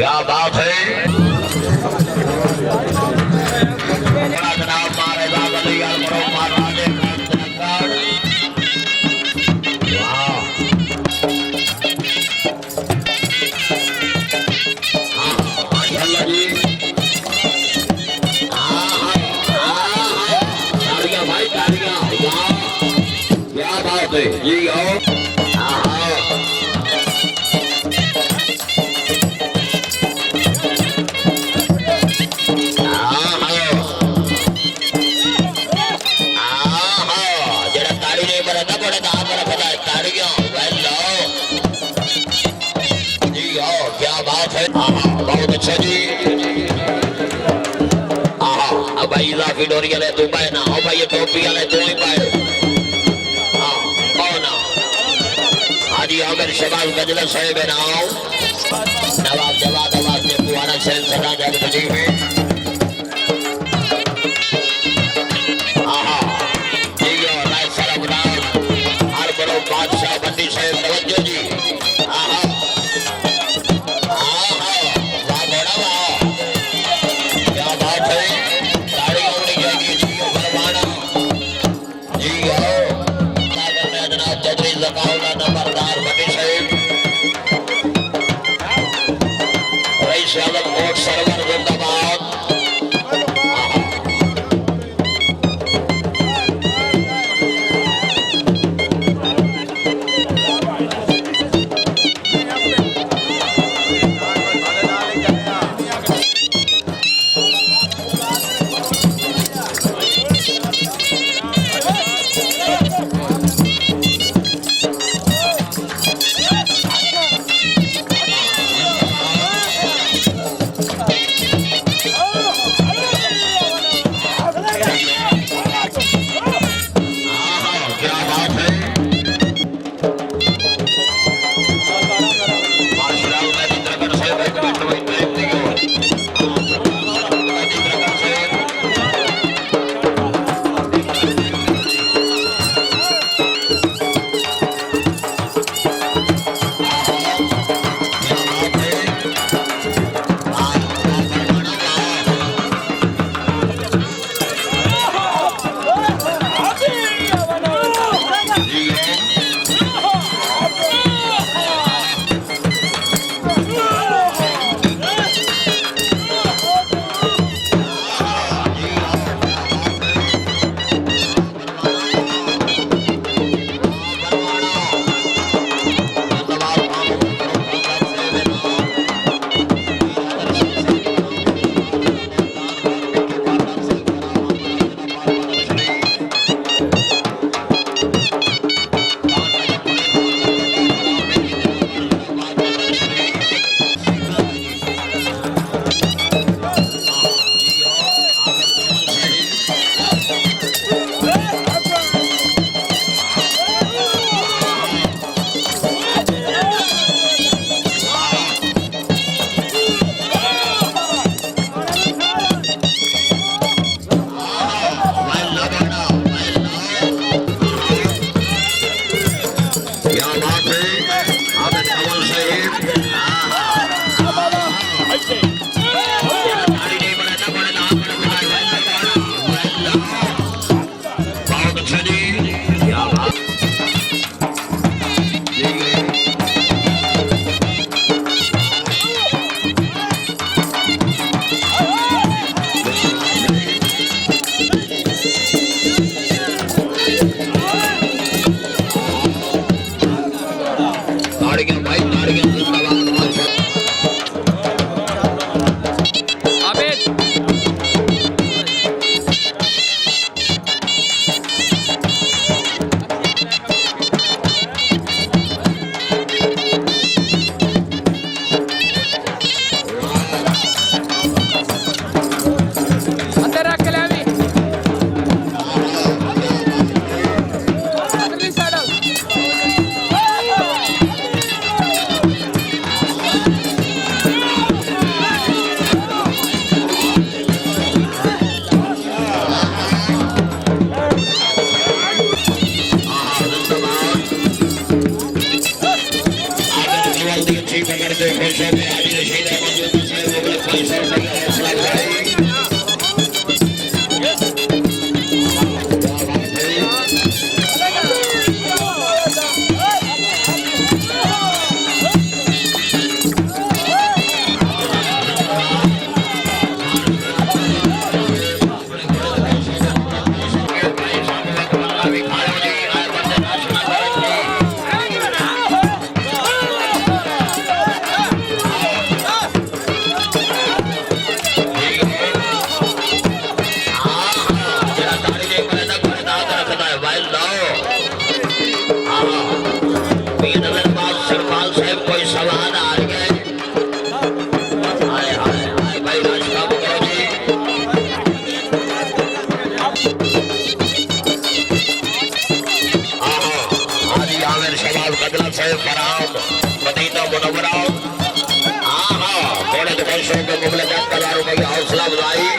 क्या बात है बड़ा जनाब मारेगा गली यार बड़ो मारा दे वाह हां माशाल्लाह जी तालियां भाई तालियां वाह क्या बात है जी आओ बहुत अच्छा जी भाई इलाफी डोरी वाले तू पाए ना हो भाई ये टोपी वाले तू ही पाए ना हाजी अगर शबाज गजला साहेब है ना नवाब जवाद आवाज में पुराना सैन सदा जाग बजी में जी राय सरब राज हर बड़ो बादशाह बंदी साहेब तवज्जो जी Chief, I gotta do a push-up. I need a shade up on you. सवाल आ गए हाय हाय हाय भाई रास्ता करो जी आदि आमिर शबाब कदला साहब फराम मदीना मुनव्वरा थोड़े दर्शकों के मुगल का हौसला बुलाई